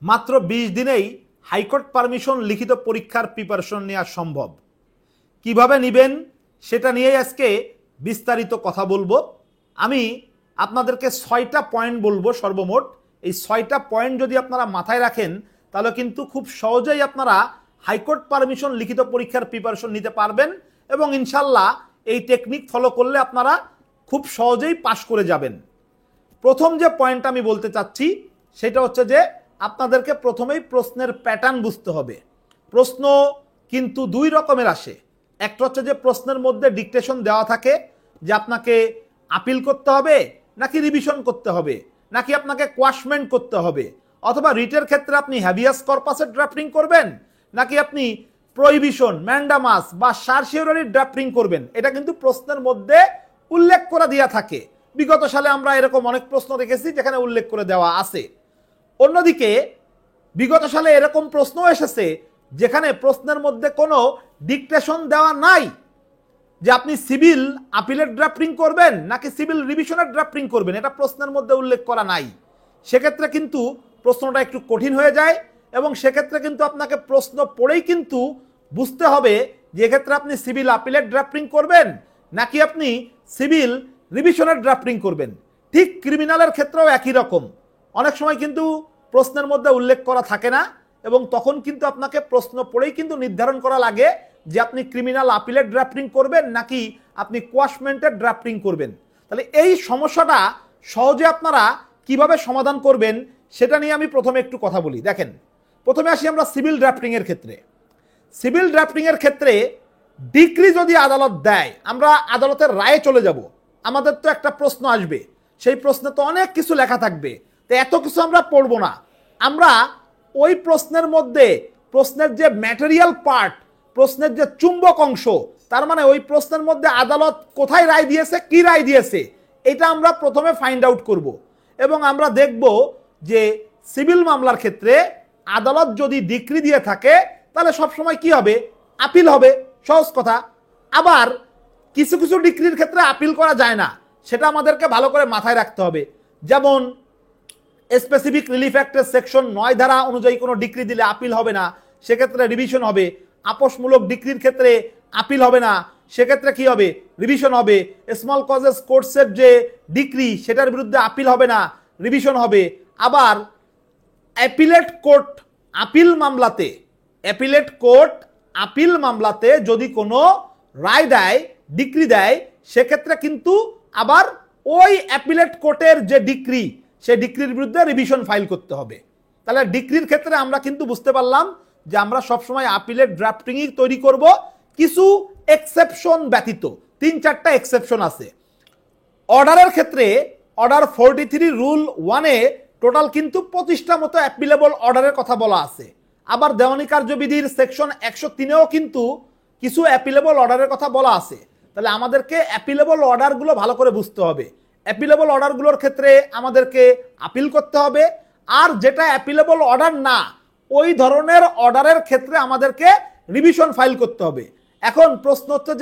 মাত্র 20 দিনেই high court permission লিখিত পরীক্ষার প্রিপারেশন নেওয়া সম্ভব। কিভাবে নেবেন সেটা নিয়েই আজকে বিস্তারিত কথা বলবো। আমি আপনাদেরকে 6টা পয়েন্ট বলবো সর্বমোট। এই 6টা পয়েন্ট যদি আপনারা মাথায় রাখেন তাহলে কিন্তু খুব সহজেই আপনারা হাইকোর্ট পারমিশন লিখিত পরীক্ষার প্রিপারেশন নিতে পারবেন এবং ইনশাল্লাহ এই টেকনিক ফলো করলে আপনারা খুব সহজেই পাশ করে যাবেন। প্রথম যে পয়েন্টটা আমি বলতে চাচ্ছি সেটা হচ্ছে যে আপনাদেরকে প্রথমেই প্রশ্নের প্যাটার্ন বুঝতে হবে। প্রশ্ন কিন্তু দুই রকমের আসে। একটা হচ্ছে যে প্রশ্নের মধ্যে ডিকটেশন দেওয়া থাকে যে আপনাকে আপিল করতে হবে নাকি রিভিশন করতে হবে নাকি আপনাকে কোয়াশমেন্ট করতে হবে, অথবা রিটের ক্ষেত্রে আপনি হ্যাবিয়াস কর্পাসের ড্রাফটিং করবেন নাকি আপনি প্রহিবিশন, ম্যান্ডামাস বা সারসিওরারি ড্রাফটিং করবেন। এটা কিন্তু প্রশ্নের মধ্যে উল্লেখ করে দেওয়া থাকে। বিগত সালে আমরা এরকম অনেক প্রশ্ন দেখেছি যেখানে উল্লেখ করে দেওয়া আছে। অন্যদিকে বিগত সালে এরকম প্রশ্ন এসেছে যেখানে প্রশ্নের মধ্যে কোনো ডিকটেশন দেওয়া নাই যে আপনি সিভিল আপিলের ড্রাফটিং করবেন নাকি সিভিল রিভিশনের ড্রাফটিং করবেন, এটা প্রশ্নের মধ্যে উল্লেখ করা নাই। সেক্ষেত্রে কিন্তু প্রশ্নটা একটু কঠিন হয়ে যায় এবং সেক্ষেত্রে কিন্তু আপনাকে প্রশ্ন পড়েই কিন্তু বুঝতে হবে যে এক্ষেত্রে আপনি সিভিল আপিলের ড্রাফটিং করবেন নাকি আপনি সিভিল রিভিশনের ড্রাফটিং করবেন। ঠিক ক্রিমিনালের ক্ষেত্রেও একই রকম। অনেক সময় কিন্তু প্রশ্নের মধ্যে উল্লেখ করা থাকে না এবং তখন কিন্তু আপনাকে প্রশ্ন পড়েই কিন্তু নির্ধারণ করা লাগে যে আপনি ক্রিমিনাল আপিলের ড্রাফটিং করবেন নাকি আপনি কোয়াশমেন্টের ড্রাফটিং করবেন। তাহলে এই সমস্যাটা সহজে আপনারা কিভাবে সমাধান করবেন সেটা নিয়ে আমি প্রথমে একটু কথা বলি। দেখেন, প্রথমে আসি আমরা সিভিল ড্রাফটিং এর ক্ষেত্রে। সিভিল ড্রাফটিং এর ক্ষেত্রে ডিক্রি যদি আদালত দেয়, আমরা আদালতের রায়ে চলে যাব, আমাদের তো একটা প্রশ্ন আসবে, সেই প্রশ্নে তো অনেক কিছু লেখা থাকবে, তো এত কিছু আমরা পড়বো না। আমরা ওই প্রশ্নের মধ্যে প্রশ্নের যে ম্যাটেরিয়াল পার্ট, প্রশ্নের যে চুম্বক অংশ, তার মানে ওই প্রশ্নের মধ্যে আদালত কোথায় রায় দিয়েছে, কি রায় দিয়েছে, এটা আমরা প্রথমে ফাইন্ড আউট করব এবং আমরা দেখব যে সিভিল মামলার ক্ষেত্রে আদালত যদি ডিক্রি দিয়ে থাকে তাহলে সবসময় কি হবে, আপিল হবে, সহজ কথা। আবার কিছু কিছু ডিক্রির ক্ষেত্রে আপিল করা যায় না, সেটা আমাদেরকে ভালো করে মাথায় রাখতে হবে। যেমন স্পেসিফিক রিলিফ অ্যাক্টের সেকশন 9 ধারা অনুযায়ী কোনো ডিক্রি দিলে আপিল হবে না, সেক্ষেত্রে রিভিশন হবে। আপোষমূলক ডিক্রির ক্ষেত্রে আপিল হবে না, সেক্ষেত্রে কি হবে, রিভিশন হবে। স্মল কজেস কোর্টসের যে ডিক্রি সেটার বিরুদ্ধে আপিল হবে না, রিভিশন হবে। আবার অ্যাপিলেট কোর্ট আপিল মামলাতে, অ্যাপিলেট কোর্ট আপিল মামলাতে যদি কোনো রায় দেয়, ডিক্রি দেয়, সেক্ষেত্রে কিন্তু আবার ওই অ্যাপিলেট কোর্টের যে ডিক্রি, সেই ডিক্রির বিরুদ্ধে রিভিশন ফাইল করতে হবে। তাহলে ডিক্রির ক্ষেত্রে আমরা কিন্তু বুঝতে পারলাম যে আমরা সবসময় আপিলের ড্রাফটিংই তৈরি করব, কিছু এক্সেপশন ব্যতীত। 3-4টা এক্সেপশন আছে। অর্ডারের ক্ষেত্রে অর্ডার 43 রুল 1-এ টোটাল কিন্তু 25টা মতো অ্যাপিলেবল অর্ডারের কথা বলা আছে। আবার দেওয়ানি কার্যবিধির সেকশন 103-এও কিন্তু কিছু অ্যাপিলেবল অর্ডারের কথা বলা আছে। তাহলে আমাদেরকে অ্যাপিলেবল অর্ডারগুলো ভালো করে বুঝতে হবে। অ্যাপিলেবল অর্ডারগুলোর ক্ষেত্রে আমাদেরকে আপিল করতে হবে, আর যেটা অ্যাপিলেবল অর্ডার না ওই ধরনের অর্ডারের ক্ষেত্রে আমাদেরকে রিভিশন ফাইল করতে হবে। এখন প্রশ্ন হচ্ছে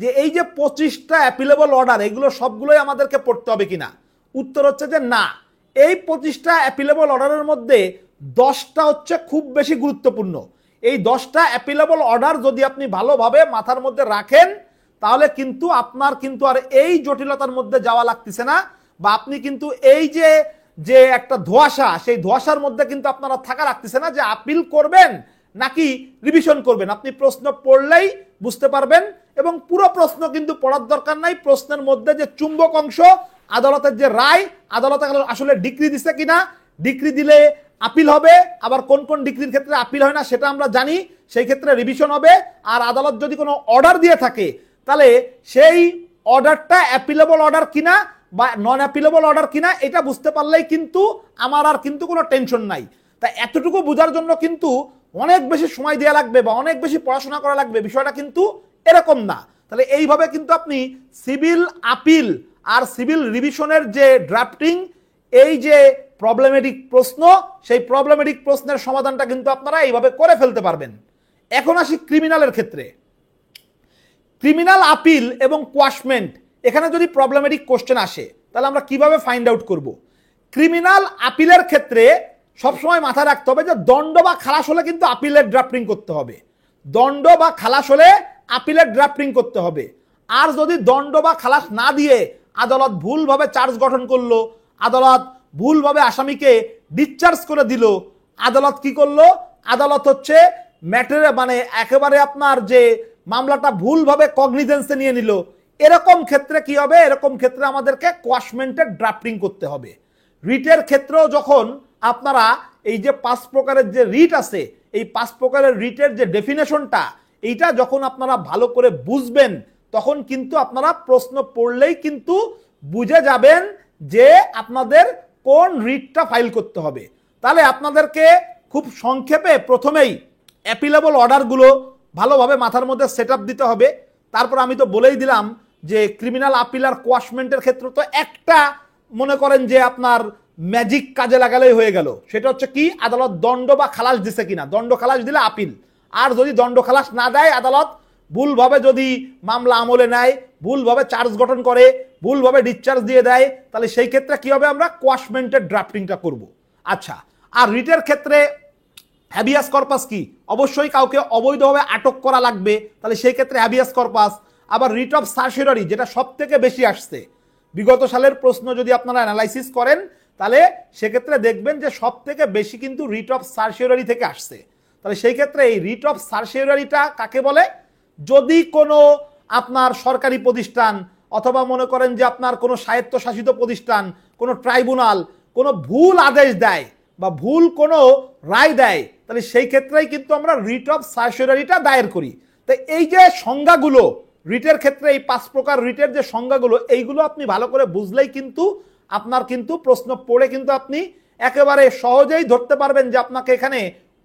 যে এই যে 25টা অ্যাপিলেবল অর্ডার, এগুলো সবগুলোই আমাদেরকে পড়তে হবে কিনা। উত্তর হচ্ছে যে না, এই 25টা অ্যাপিলেবল অর্ডারের মধ্যে 10টা হচ্ছে খুব বেশি গুরুত্বপূর্ণ। এই 10টা অ্যাপিলেবল অর্ডার যদি আপনি ভালোভাবে মাথার মধ্যে রাখেন তাহলে কিন্তু আপনার কিন্তু আর এই জটিলতার মধ্যে যাওয়া লাগতেছে না, বা আপনি কিন্তু এই যে একটা ধোঁয়াশা, সেই ধোঁয়াশার মধ্যে কিন্তু আপনারা থাকা রাখতেছে না যে আপিল করবেন নাকি রিভিশন করবেন। আপনি প্রশ্ন পড়লেই বুঝতে পারবেন এবং পুরো প্রশ্ন কিন্তু পড়ার দরকার নাই। প্রশ্নের মধ্যে যে চুম্বক অংশ, আদালতের যে রায়, আদালত আসলে ডিক্রি দিছে কিনা, ডিক্রি দিলে আপিল হবে, আবার কোন কোন ডিক্রির ক্ষেত্রে আপিল হয় না সেটা আমরা জানি, সেই ক্ষেত্রে রিভিশন হবে। আর আদালত যদি কোনো অর্ডার দিয়ে থাকে তাহলে সেই অর্ডারটা অ্যাপিলেবল অর্ডার কিনা বা নন অ্যাপিলেবল অর্ডার কিনা এটা বুঝতে পারলেই কিন্তু আমার আর কিন্তু কোনো টেনশন নাই। তাই এতটুকু বোঝার জন্য কিন্তু অনেক বেশি সময় দেওয়া লাগবে বা অনেক বেশি পড়াশোনা করা লাগবে, বিষয়টা কিন্তু এরকম না। তাহলে এইভাবে কিন্তু আপনি সিভিল আপিল আর সিভিল রিভিশনের যে ড্রাফটিং, এই যে প্রবলেমেটিক প্রশ্ন, সেই প্রবলেমেটিক প্রশ্নের সমাধানটা কিন্তু আপনারা এইভাবে করে ফেলতে পারবেন। এখন আসি ক্রিমিনালের ক্ষেত্রে। ক্রিমিনাল আপিল এবং কোয়াশমেন্ট, এখানে যদি প্রবলেমেটিক কোশ্চেন আসে তাহলে আমরা কিভাবে ফাইন্ড আউট করব। ক্রিমিনাল আপিলের ক্ষেত্রে সবসময় মাথায় রাখতে হবে যে দণ্ড বা খালাস হলে কিন্তু আপিলের ড্রাফটিং করতে হবে, দণ্ড বা খালাস হলে আপিলের ড্রাফটিং করতে হবে। আর যদি দণ্ড বা খালাস না দিয়ে আদালত ভুলভাবে চার্জ গঠন করলো, আদালত ভুলভাবে আসামিকে ডিসচার্জ করে দিল, আদালত কি করলো, আদালত হচ্ছে ম্যাটারে মানে একেবারে আপনার যে মামলাটা ভুলভাবে কগনিজেন্সে নিয়ে নিল, এরকম ক্ষেত্রে কি হবে, এরকম ক্ষেত্রে আমাদেরকে কোয়াশমেন্টের ড্রাফটিং করতে হবে। রিটের ক্ষেত্রেও যখন আপনারা এই যে 5 প্রকারের যে রিট আছে, এই 5 প্রকারের রিটের যে ডেফিনেশনটা, এইটা যখন আপনারা ভালো করে বুঝবেন তখন কিন্তু আপনারা প্রশ্ন পড়লেই কিন্তু বুঝে যাবেন যে আপনাদের কোন রিটটা ফাইল করতে হবে। তাহলে আপনাদেরকে খুব সংক্ষেপে প্রথমেই অ্যাপিলেবল অর্ডারগুলো ভালোভাবে মাথার মধ্যে সেট আপ দিতে হবে। তারপর আমি তো বলেই দিলাম যে ক্রিমিনাল আপিল আর কোয়াশমেন্টের ক্ষেত্রে তো একটা মনে করেন যে আপনার ম্যাজিক কাজে লাগালেই হয়ে গেল, সেটা হচ্ছে কি আদালত দণ্ড বা খালাস দিছে কিনা। দণ্ড খালাস দিলে আপিল, আর যদি দণ্ড খালাস না দেয় আদালত ভুলভাবে যদি মামলা আমলে নেয়, ভুলভাবে চার্জ গঠন করে, ভুলভাবে ডিসচার্জ দিয়ে দেয়, তাহলে সেই ক্ষেত্রে কি হবে, আমরা কোয়াশমেন্টের ড্রাফটিংটা করব। আচ্ছা, আর রিটের ক্ষেত্রে হ্যাবিয়াস কর্পাস কি, অবশ্যই কাউকে অবৈধভাবে আটক করা লাগবে, তাহলে সেই ক্ষেত্রে হ্যাবিয়াস কর্পাস। আবার রিট অফ সার্সিওরি যেটা সব থেকে বেশি আসছে, বিগত সালের প্রশ্ন যদি আপনারা অ্যানালাইসিস করেন তাহলে সেক্ষেত্রে দেখবেন যে সব থেকে বেশি কিন্তু রিট অফ সার্সিওরি থেকে আসছে। তাহলে সেই ক্ষেত্রে এই রিট অফ সার্সিওরিটা কাকে বলে, যদি কোনো আপনার সরকারি প্রতিষ্ঠান অথবা মনে করেন যে আপনার কোনো স্বায়ত্তশাসিত প্রতিষ্ঠান, কোনো ট্রাইব্যুনাল কোনো ভুল আদেশ দেয় বা ভুল কোনো রায় দেয়, তাহলে সেই ক্ষেত্রেই কিন্তু আমরা রিট অফ সার্সিওরিটা দায়ের করি। তো এই যে সংজ্ঞাগুলো রিটের ক্ষেত্রে, এই 5 প্রকার রিটের যে সংজ্ঞাগুলো, এইগুলো আপনি ভালো করে বুঝলেই কিন্তু আপনার কিন্তু প্রশ্ন পড়ে কিন্তু আপনি একেবারে সহজেই ধরতে পারবেন যে আপনাকে এখানে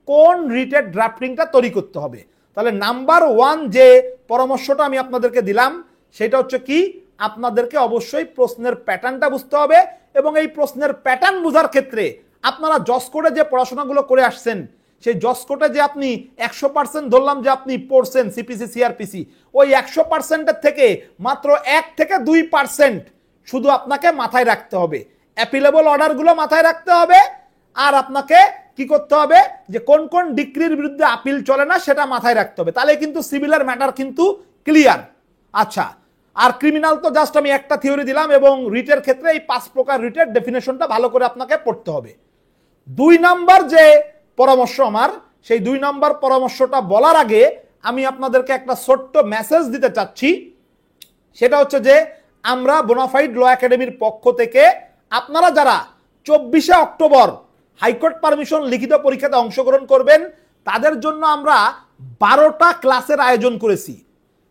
কোন রিটের ড্রাফটিংটা তৈরি করতে হবে। তাহলে নাম্বার 1 যে পরামর্শটা আমি আপনাদেরকে দিলাম সেটা হচ্ছে কি, আপনাদেরকে অবশ্যই প্রশ্নের প্যাটার্নটা বুঝতে হবে, এবং এই প্রশ্নের প্যাটার্ন বোঝার ক্ষেত্রে আপনারা জজ কোডে যে পড়াশোনাগুলো করে আসছেন, সেই জজ কোডে যে আপনি 100% ধরলাম যে আপনি পড়ছেন সিপিসি সিআরপিসি, ওই 100%-এর থেকে মাত্র 1 থেকে 2% শুধু আপনাকে মাথায় রাখতে হবে। অ্যাপিলেবল অর্ডারগুলো মাথায় রাখতে হবে, আর আপনাকে কি করতে হবে যে কোন কোন ডিক্রির বিরুদ্ধে আপিল চলে না সেটা মাথায় রাখতে হবে। তাহলে কিন্তু সিভিলের ম্যাটার কিন্তু ক্লিয়ার। আচ্ছা, আর ক্রিমিনাল তো জাস্ট আমি একটা থিওরি দিলাম, এবং রিটের ক্ষেত্রে এই 5 প্রকার রিটের ডেফিনেশনটা ভালো করে আপনাকে পড়তে হবে। 2 নাম্বার যে পরামর্শ আমার, সেই 2 নাম্বার পরামর্শটা বলার আগে আমি আপনাদেরকে একটা ছোট্ট মেসেজ দিতে চাচ্ছি। সেটা হচ্ছে যে আমরা বোনাফাইড ল একাডেমির পক্ষ থেকে আপনারা যারা 24শে অক্টোবর হাইকোর্ট পারমিশন লিখিত পরীক্ষাতে অংশগ্রহণ করবেন, তাদের জন্য আমরা 12টা ক্লাসের আয়োজন করেছি।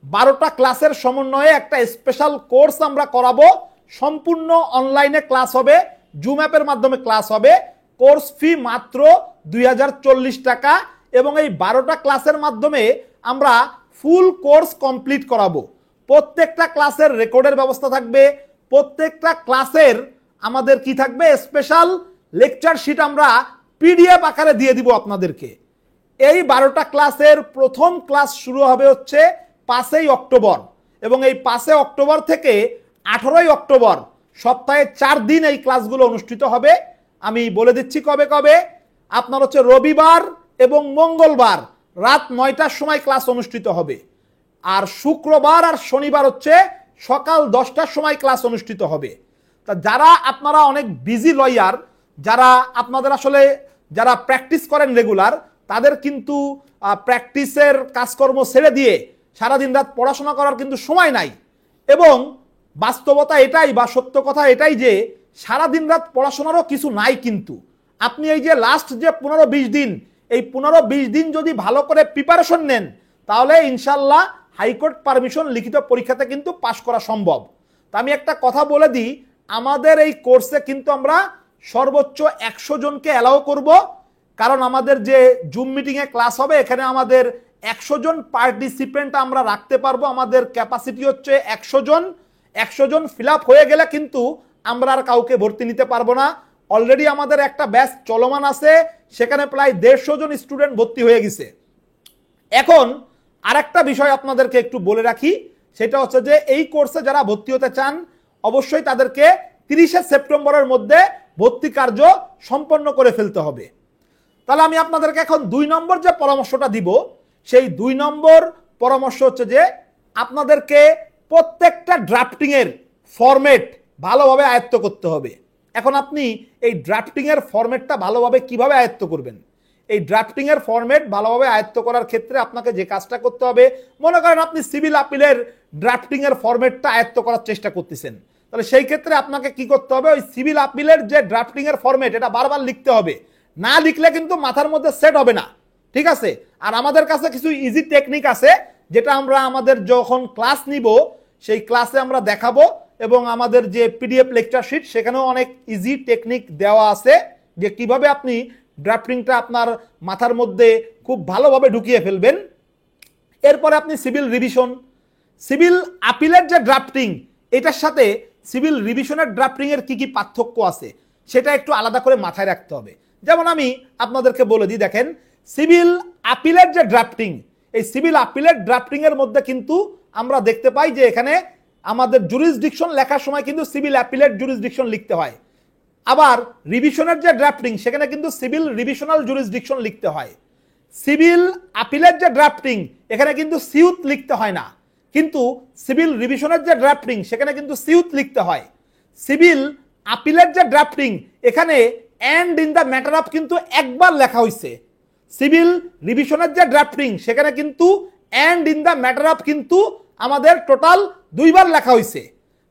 12টা ক্লাসের সমন্বয়ে একটা স্পেশাল কোর্স আমরা করাবো, সম্পূর্ণ অনলাইনে ক্লাস হবে, জুম অ্যাপের মাধ্যমে ক্লাস হবে। কোর্স ফি মাত্র 2040 টাকা, এবং এই 12টা ক্লাসের মাধ্যমে আমরা ফুল কোর্স কমপ্লিট করাবো। প্রত্যেকটা ক্লাসের রেকর্ডের ব্যবস্থা থাকবে, প্রত্যেকটা ক্লাসের আমাদের কি থাকবে, স্পেশাল লেকচার শিট আমরা পিডিএফ আকারে দিয়ে দিব আপনাদেরকে। এই 12টা ক্লাসের প্রথম ক্লাস শুরু হবে হচ্ছে 5ই অক্টোবর, এবং এই 5 অক্টোবর থেকে 18ই অক্টোবর সপ্তাহে 4 দিন এই ক্লাসগুলো অনুষ্ঠিত হবে। আমি বলে দিচ্ছি কবে কবে। আপনার হচ্ছে রবিবার এবং মঙ্গলবার রাত 9টার সময় ক্লাস অনুষ্ঠিত হবে, আর শুক্রবার আর শনিবার হচ্ছে সকাল 10টার সময় ক্লাস অনুষ্ঠিত হবে। তা যারা আপনারা অনেক বিজি লয়ার, যারা আপনাদের আসলে যারা প্র্যাকটিস করেন রেগুলার, তাদের কিন্তু প্র্যাকটিসের কাজকর্ম ছেড়ে দিয়ে সারাদিন রাত পড়াশোনা করার কিন্তু সময় নাই, এবং বাস্তবতা এটাই বা সত্য কথা এটাই যে সারাদিন রাত পড়াশোনারও কিছু নাই। কিন্তু আপনি এই যে লাস্ট যে 15-20 দিন, এই 15-20 দিন যদি ভালো করে প্রিপারেশন নেন, তাহলে ইনশাল্লাহ হাইকোর্ট পারমিশন লিখিত পরীক্ষাতে কিন্তু পাশ করা সম্ভব। তা আমি একটা কথা বলে দিই, আমাদের এই কোর্সে কিন্তু আমরা সর্বোচ্চ 100 জনকে অ্যালাউ করব, কারণ আমাদের যে জুম মিটিংয়ে ক্লাস হবে এখানে আমাদের 100 জন পার্টিসিপেন্ট আমরা রাখতে পারবো। আমাদের ক্যাপাসিটি হচ্ছে 100 জন। 100 জন ফিল আপ হয়ে গেলে কিন্তু আমরা আর কাউকে ভর্তি নিতে পারবো না। অলরেডি আমাদের একটা ব্যাচ চলমান আছে, সেখানে প্রায় 150 জন স্টুডেন্ট ভর্তি হয়ে গেছে। এখন আরেকটা বিষয় আপনাদেরকে একটু বলে রাখি, সেটা হচ্ছে যে এই কোর্সে যারা ভর্তি হতে চান অবশ্যই তাদেরকে 30শে সেপ্টেম্বরের মধ্যে ভর্তি কার্য সম্পন্ন করে ফেলতে হবে। তাহলে আমি আপনাদেরকে এখন 2 নম্বর যে পরামর্শটা দিব, সেই 2 নম্বর পরামর্শ হচ্ছে যে আপনাদেরকে প্রত্যেকটা ড্রাফটিংয়ের ফরম্যাট ভালোভাবে আয়ত্ত করতে হবে। এখন আপনি এই ড্রাফটিংয়ের ফরম্যাটটা ভালোভাবে কিভাবে আয়ত্ত করবেন? এই ড্রাফটিংয়ের ফরম্যাট ভালোভাবে আয়ত্ত করার ক্ষেত্রে আপনাকে যে কাজটা করতে হবে, মনে করেন আপনি সিভিল আপিলের ড্রাফটিংয়ের ফরম্যাটটা আয়ত্ত করার চেষ্টা করতেছেন, তাহলে সেই ক্ষেত্রে আপনাকে কি করতে হবে? ওই সিভিল আপিলের যে ড্রাফটিংয়ের ফরম্যাট এটা বারবার লিখতে হবে। না লিখলে কিন্তু মাথার মধ্যে সেট হবে না, ঠিক আছে? আর আমাদের কাছে কিছু ইজি টেকনিক আছে যেটা আমরা আমাদের যখন ক্লাস নিব সেই ক্লাসে আমরা দেখাবো, এবং আমাদের যে পিডিএফ লেকচার শিট সেখানেও অনেক ইজি টেকনিক দেওয়া আছে যে কিভাবে আপনি ড্রাফটিংটা আপনার মাথার মধ্যে খুব ভালোভাবে ঢুকিয়ে ফেলবেন। এরপরে আপনি সিভিল রিভিশন, সিভিল আপিলের যে ড্রাফটিং এটার সাথে সিভিল রিভিশনের ড্রাফটিং এর কি কি পার্থক্য আছে সেটা একটু আলাদা করে মাথায় রাখতে হবে। যেমন আমি আপনাদেরকে বলে দিই, দেখেন সিভিল আপিলের যে ড্রাফটিং, এই সিভিল আপিলের ড্রাফটিং এর মধ্যে কিন্তু আমরা দেখতে পাই যে এখানে আমাদের জুরিসডিকশন লেখার সময় কিন্তু সিভিল আপিলের জুরিসডিকশন লিখতে হয়। আবার রিভিশনের যে ড্রাফটিং সেখানে কিন্তু সিভিল রিভিশনাল জুরিসডিকশন লিখতে হয়। সিভিল আপিলের যে ড্রাফটিং এখানে কিন্তু সিউত লিখতে হয় না, কিন্তু সিভিল রিভিশনের যে ড্রাফটিং সেখানে কিন্তু সিউত লিখতে হয়। সিভিল আপিলের যে ড্রাফটিং এখানে and in the matter of কিন্তু একবার লেখা হয়েছে। সিভিল রিভিশনের যে ড্রাফটিং সেখানে কিন্তু and in the matter of কিন্তু আমাদের টোটাল 2 বার লেখা হয়েছে।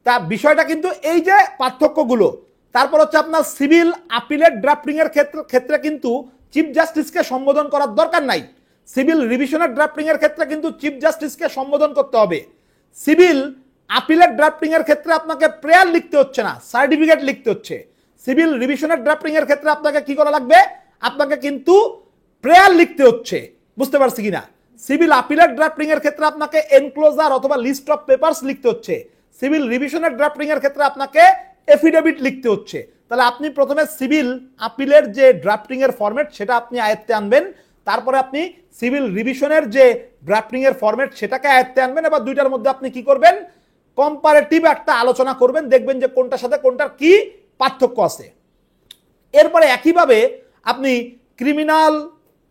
তা বিষয়টা কিন্তু এই যে পার্থক্যগুলো। তারপর হচ্ছে আপনার সিভিল আপিলের ড্রাফটিং এর ক্ষেত্রে কিন্তু চিফ জাস্টিসকে সম্বোধন করার দরকার নাই। সিভিল রিভিশনের ড্রাফটিং এর ক্ষেত্রে কিন্তু চিফ জাস্টিসকে সম্বোধন করতে হবে। সিভিল আপিলের ড্রাফটিং এর ক্ষেত্রে আপনাকে প্রেয়ার লিখতে হচ্ছে না, সার্টিফিকেট লিখতে হচ্ছে। সিভিল রিভিশনের ড্রাফটিং এর ক্ষেত্রে আপনাকে কি করা লাগবে? আপনাকে কিন্তু প্রেয়ার লিখতে হচ্ছে। বুঝতে পারছি কিনা? সিভিল আপিলের ড্রাফটিং এর ক্ষেত্রে আপনাকে এনক্লোজার অথবা লিস্ট অফ পেপারস লিখতে হচ্ছে। সিভিল রিভিশনের ড্রাফটিং এর ক্ষেত্রে আপনাকে এফিডেভিট লিখতে হচ্ছে। তাহলে আপনি প্রথমে সিভিল আপিলের যে ড্রাফটিং এর ফরম্যাট সেটা আপনি আয়ত্তে আনবেন, তারপরে আপনি সিভিল রিভিশনের যে ড্রাফটিং এর ফরম্যাট সেটাকে আয়ত্তে আনবেন। এবার দুইটার মধ্যে আপনি কি করবেন? কম্পারেটিভ একটা আলোচনা করবেন, দেখবেন যে কোনটার সাথে কোনটার কি পার্থক্য আছে। এরপরে একইভাবে আপনি ক্রিমিনাল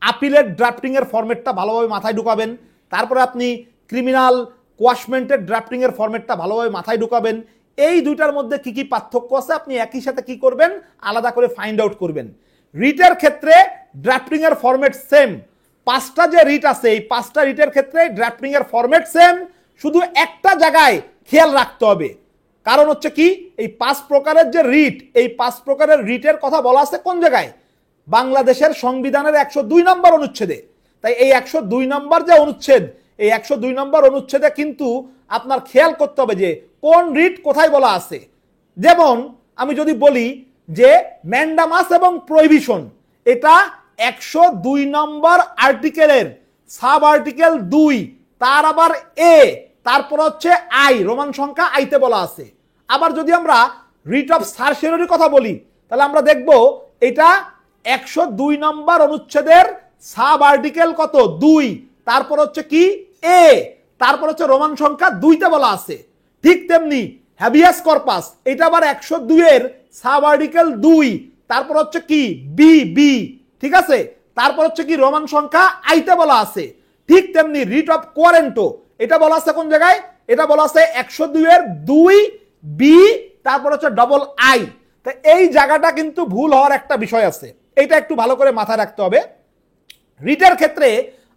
আপিলের ড্রাফটিং এর ফরম্যাটটা ভালোভাবে মাথায় ঢুকাবেন। তারপরে আপনি ক্রিমিনাল কোয়াশমেন্টের ড্রাফটিং এর ফরম্যাটটা ভালোভাবে মাথায় ঢুকাবেন। এই দুইটার মধ্যে কি কি পার্থক্য আছে আপনি একই সাথে কি করবেন? আলাদা করে ফাইন্ড আউট করবেন। রিটের ক্ষেত্রে ড্রাফটিং এর ফরম্যাট সেম। 5টা যে রিট আছে এই 5টা রিটের ক্ষেত্রে ড্রাফটিং এর ফরম্যাট সেম, শুধু একটা জায়গায় খেয়াল রাখতে হবে। কারণ হচ্ছে কি, এই 5 প্রকারের যে রিট, এই 5 প্রকারের রিটের কথা বলা আছে কোন জায়গায়? বাংলাদেশের সংবিধানের 102 নম্বর অনুচ্ছেদে। তাই এই 102 নম্বর যে অনুচ্ছেদ, এই 102 নম্বর অনুচ্ছেদে কিন্তু আপনার খেয়াল করতে হবে যে কোন রিট কোথায় বলা আছে। যেমন আমি যদি বলি যে ম্যান্ডামাস এবং প্রহিবিশন, এটা 102 নম্বর আর্টিকেলের সাব আর্টিকেল 2, তার আবার এ, তারপর হচ্ছে আই, রোমান সংখ্যা আইতে বলা আছে। আবার যদি আমরা রিট অফ সার্সেররির কথা বলি তাহলে আমরা দেখব এটা 102 নম্বর অনুচ্ছেদের সাব আর্টিকেল কত? 2, তারপর হচ্ছে কি এ, তারপর হচ্ছে রোমান সংখ্যা 2তে বলা আছে। ঠিক তেমনি হ্যাবিয়াস কর্পাস, এটা আবার 102 এর সাব আর্টিকেল 2, তারপর হচ্ছে কি বি বি, ঠিক আছে, তারপর হচ্ছে কি রোমান সংখ্যা আইতে বলা আছে। ঠিক তেমনি রিট অফ কোয়ারেন্টো, এটা বলা আছে কোন জায়গায়? এটা বলা আছে 102 এর 2 বি, তারপর হচ্ছে ডবল আই। তো এই জায়গাটা কিন্তু ভুল হওয়ার একটা বিষয় আছে, এটা একটু ভালো করে মাথায় রাখতে হবে। রিটের ক্ষেত্রে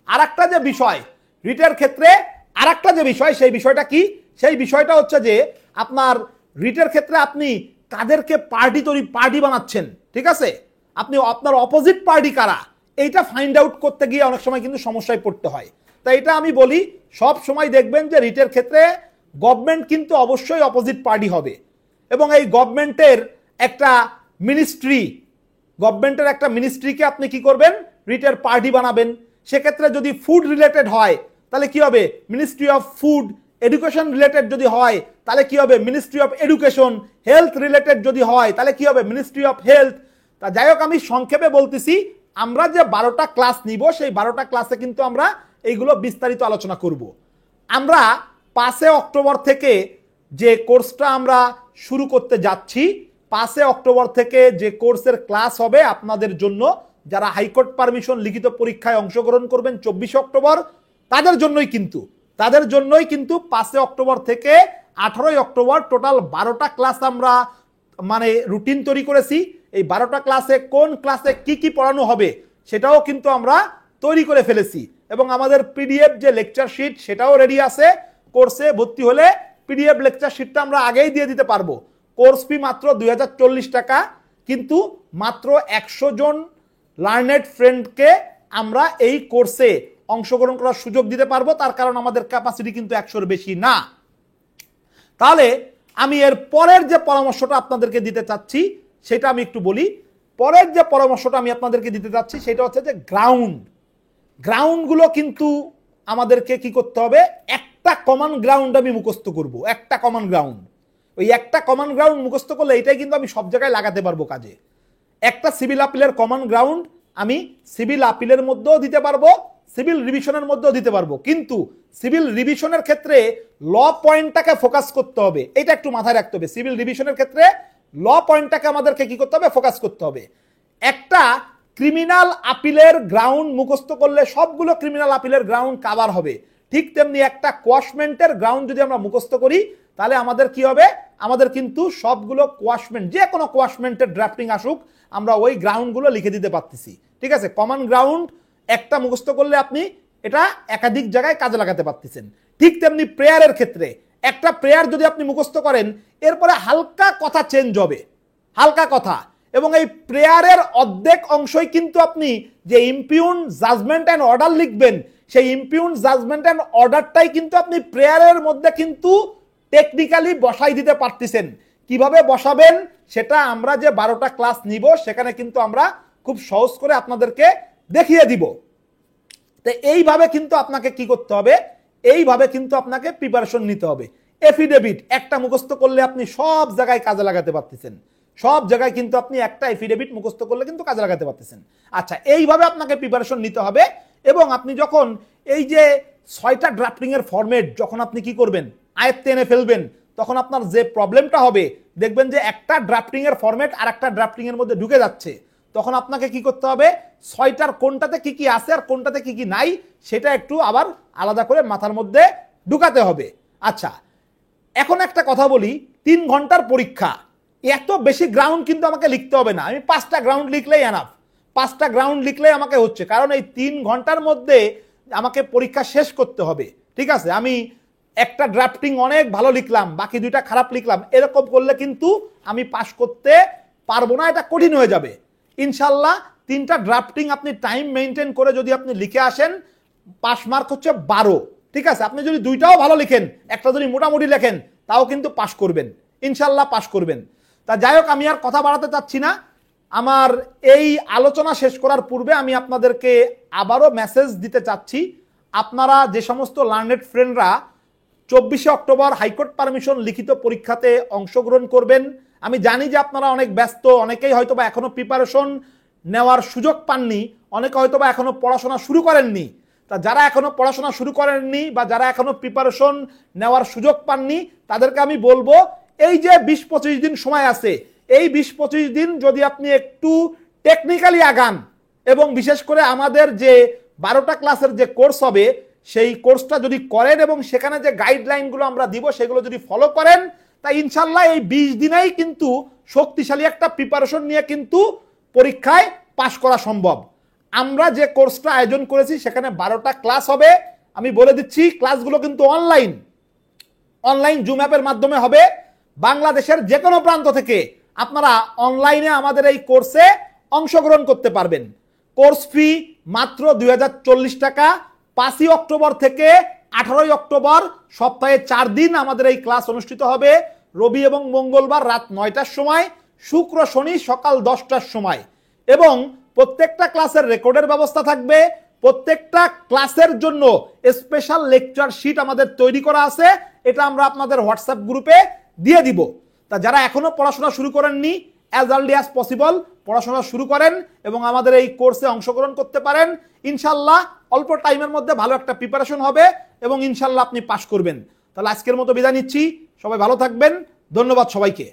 আরেকটা যে বিষয়, রিটের ক্ষেত্রে আরেকটা যে বিষয়, সেই বিষয়টা কি? সেই বিষয়টা হচ্ছে যে আপনার রিটের ক্ষেত্রে আপনি কাদেরকে পার্টি বানাচ্ছেন, ঠিক আছে, আপনি আপনার অপোজিট পার্টি কারা, এইটা ফাইন্ড আউট করতে গিয়ে অনেক সময় কিন্তু সমস্যায় পড়তে হয়। তাই এটা আমি বলি, সব সময় দেখবেন যে রিটের ক্ষেত্রে গভর্নমেন্ট কিন্তু অবশ্যই অপোজিট পার্টি হবে, এবং এই গভর্নমেন্টের একটা মিনিস্ট্রিকে আপনি কি করবেন? রিটের পার্টি বানাবেন। সেক্ষেত্রে যদি ফুড রিলেটেড হয় তাহলে কি হবে? Ministry of food. Education related যদি হয় তাহলে কি হবে? Ministry of education. Health related যদি হয় তাহলে কি হবে? Ministry of health. তা যাই হোক, আমি সংক্ষেপে বলতেছি, আমরা যে 12টা ক্লাস নিব সেই 12টা ক্লাসে কিন্তু আমরা এইগুলো বিস্তারিত আলোচনা করব। আমরা 5 অক্টোবর থেকে যে কোর্সটা আমরা শুরু করতে যাচ্ছি, 5 অক্টোবর থেকে যে কোর্সের ক্লাস হবে আপনাদের জন্য, যারা হাইকোর্ট পারমিশন লিখিত পরীক্ষায় অংশগ্রহণ করবেন 24 অক্টোবর, তাদের জন্যই কিন্তু 5 অক্টোবর থেকে 18 অক্টোবর টোটাল 12টা ক্লাস আমরা মানে রুটিন তৈরি করেছি। এই 12টা ক্লাসে কোন ক্লাসে কি কি পড়ানো হবে সেটাও কিন্তু আমরা তৈরি করে ফেলেছি, এবং আমাদের পিডিএফ যে লেকচার শিট সেটাও রেডি আছে। কোর্সে ভর্তি হলে পিডিএফ লেকচার শিটটা আমরা আগেই দিয়ে দিতে পারবো। কোর্স ফি মাত্র 2040 টাকা, কিন্তু মাত্র 100 জন লার্নেড ফ্রেন্ডকে আমরা এই কোর্সে অংশগ্রহণ করার সুযোগ দিতে পারবো, তার কারণ আমাদের ক্যাপাসিটি কিন্তু 100-র বেশি না। তাহলে আমি এর পরের যে পরামর্শটা আপনাদেরকে দিতে চাচ্ছি সেটা আমি একটু বলি। পরের যে পরামর্শটা আমি আপনাদেরকে দিতে চাচ্ছি সেটা হচ্ছে যে গ্রাউন্ডগুলো কিন্তু আমাদেরকে কি করতে হবে, একটা কমন গ্রাউন্ড আমি মুখস্থ করব, একটা কমন গ্রাউন্ড। ওই একটা কমন গ্রাউন্ড মুখস্থ করলে এটাই কিন্তু আমি সব জায়গায় লাগাতে পারবো কাজে। একটা সিভিল আপিলের কমন গ্রাউন্ড আমি সিভিল আপিলের মধ্যেও দিতে পারবো, সিভিল রিভিশনের মধ্যেও দিতে পারবো, কিন্তু সিভিল রিভিশনের ক্ষেত্রে ল পয়েন্টটাকে ফোকাস করতে হবে, এটা একটু মাথায় রাখতে হবে। সিভিল রিভিশনের ক্ষেত্রে ল পয়েন্টটাকে আমাদেরকে কি করতে হবে, ফোকাস করতে হবে। একটা ক্রিমিনাল আপিলের গ্রাউন্ড মুখস্থ করলে সবগুলো ক্রিমিনাল আপিলের গ্রাউন্ড কভার হবে, ঠিক তেমনি একটা কোয়াশমেন্টের গ্রাউন্ড যদি আমরা মুখস্থ করি তাহলে আমাদের কি হবে, আমাদের কিন্তু সবগুলো কোয়াশমেন্ট, যে কোনো কোয়াশমেন্টের ড্রাফটিং আসুক আমরা ওই গ্রাউন্ডগুলো লিখে দিতে পারতেছি। ঠিক আছে, কমন গ্রাউন্ড একটা মুখস্থ করলে আপনি এটা একাধিক জায়গায় কাজে লাগাতে পারতেছেন। ঠিক তেমনি প্রেয়ারের ক্ষেত্রে একটা প্রেয়ার যদি আপনি মুখস্থ করেন, এরপরে হালকা কথা চেঞ্জ হবে, হালকা কথা, এবং এই প্রেয়ারের অর্ধেক অংশই কিন্তু আপনি যে ইম্পিউন জাজমেন্ট অ্যান্ড অর্ডার লিখবেন, সেই ইম্পিউন জাজমেন্ট অ্যান্ড অর্ডারটাই কিন্তু আপনি প্রেয়ারের মধ্যে কিন্তু টেকনিক্যালি বসাই দিতে পারতেছেন। কিভাবে বসাবেন সেটা আমরা যে 12টা ক্লাস নিব সেখানে কিন্তু আমরা খুব সহজ করে আপনাদেরকে দেখিয়ে দিব। তো এইভাবে কিন্তু আপনাকে কি করতে হবে, এইভাবে কিন্তু আপনাকে প্রিপারেশন নিতে হবে। এফিডেভিট একটা মুখস্থ করলে আপনি সব জায়গায় কাজে লাগাতে পারতেছেন, সব জায়গায় কিন্তু আপনি একটা এফিডেভিট মুখস্থ করলে কিন্তু কাজে লাগাতে পারতেছেন। আচ্ছা, এইভাবে আপনাকে প্রিপারেশন নিতে হবে, এবং আপনি যখন এই যে 6টা ড্রাফটিং এর ফরম্যাট যখন আপনি কি করবেন, আয়ত্তে এনে ফেলবেন, তখন আপনার যে প্রবলেমটা হবে দেখবেন যে একটা ড্রাফটিং এর ফরম্যাট আর একটা ড্রাফটিং এর মধ্যে ঢুকে যাচ্ছে। তখন আপনাকে কি করতে হবে, 6টার কোনটাতে কি কি আছে আর কোনটাতে কি কি নাই সেটা একটু আবার আলাদা করে মাথার মধ্যে ঢুকাতে হবে। আচ্ছা, এখন একটা কথা বলি, 3 ঘন্টার পরীক্ষা, এত বেশি গ্রাউন্ড কিন্তু আমাকে লিখতে হবে না, আমি 5টা গ্রাউন্ড লিখলেই এনাফ, 5টা গ্রাউন্ড লিখলেই আমাকে হচ্ছে, কারণ এই 3 ঘন্টার মধ্যে আমাকে পরীক্ষা শেষ করতে হবে। ঠিক আছে, আমি একটা ড্রাফটিং অনেক ভালো লিখলাম, বাকি 2টা খারাপ লিখলাম, এরকম করলে কিন্তু আমি পাস করতে পারবো না, এটা কঠিন হয়ে যাবে। ইনশাল্লাহ 3টা ড্রাফটিং আপনি টাইম মেনটেন করে যদি আপনি লিখে আসেন, পাস মার্ক হচ্ছে 12। ঠিক আছে, আপনি যদি 2টাও ভালো লিখেন, একটা যদি মোটামুটি লেখেন, তাও কিন্তু পাস করবেন, ইনশাল্লাহ পাস করবেন। তা যাই হোক, আমি আর কথা বাড়াতে চাচ্ছি না। আমার এই আলোচনা শেষ করার পূর্বে আমি আপনাদেরকে আবারও মেসেজ দিতে চাচ্ছি, আপনারা যে সমস্ত লার্নেড ফ্রেন্ডরা 24 অক্টোবর হাইকোর্ট পারমিশন লিখিত পরীক্ষাতে অংশগ্রহণ করবেন, আমি জানি যে আপনারা অনেক ব্যস্ত, অনেকেই হয়তোবা এখনো প্রিপারেশন নেওয়ার সুযোগ পাননি, অনেকে হয়তোবা এখনো পড়াশোনা শুরু করেননি। তা যারা এখনো পড়াশোনা শুরু করেননি বা যারা এখনো প্রিপারেশন নেওয়ার সুযোগ পাননি, তাদেরকে আমি বলবো এই যে 20-25 দিন সময় আছে, এই 20-25 দিন যদি আপনি একটু টেকনিক্যালি আগান, এবং বিশেষ করে আমাদের যে 12টা ক্লাসের যে কোর্স হবে সেই কোর্সটা যদি করেন এবং সেখানে যে গাইডলাইনগুলো আমরা দিব সেগুলো যদি ফলো করেন, তাই ইনশাল্লাহ এই 20 দিনেই কিন্তু শক্তিশালী একটা প্রিপারেশন নিয়ে কিন্তু পরীক্ষায় পাশ করা সম্ভব। আমরা যে কোর্সটা আয়োজন করেছি সেখানে 12টা ক্লাস হবে, আমি বলে দিচ্ছি ক্লাসগুলো কিন্তু অনলাইন জুম অ্যাপের মাধ্যমে হবে। বাংলাদেশের যে কোনো প্রান্ত থেকে আপনারা অনলাইনে আমাদের এই কোর্সে অংশগ্রহণ করতে পারবেন। কোর্স ফি মাত্র 2040 টাকা। 5 অক্টোবর থেকে 18 অক্টোবর সপ্তাহে 4 দিন আমাদের এই ক্লাস অনুষ্ঠিত হবে, রবি এবং মঙ্গলবার রাত 9টার সময়, শুক্র শনি সকাল 10টার সময়, এবং প্রত্যেকটা ক্লাসের রেকর্ডের ব্যবস্থা থাকবে। প্রত্যেকটা ক্লাসের জন্য স্পেশাল লেকচার শিট আমাদের তৈরি করা আছে, এটা আমরা আপনাদের হোয়াটসঅ্যাপ গ্রুপে দিয়ে দিব। তা যারা এখনো পড়াশোনা শুরু করেননি, অ্যাজ আর্লি অ্যাজ পসিবল পড়াশোনা শুরু করেন এবং আমাদের এই কোর্সে অংশগ্রহণ করতে পারেন। ইনশাল্লাহ অল্প টাইমের মধ্যে ভালো একটা প্রিপারেশন হবে এবং ইনশাল্লাহ আপনি পাশ করবেন। তাহলে আজকের মতো বিদায় নিচ্ছি, সবাই ভালো থাকবেন, ধন্যবাদ সবাইকে।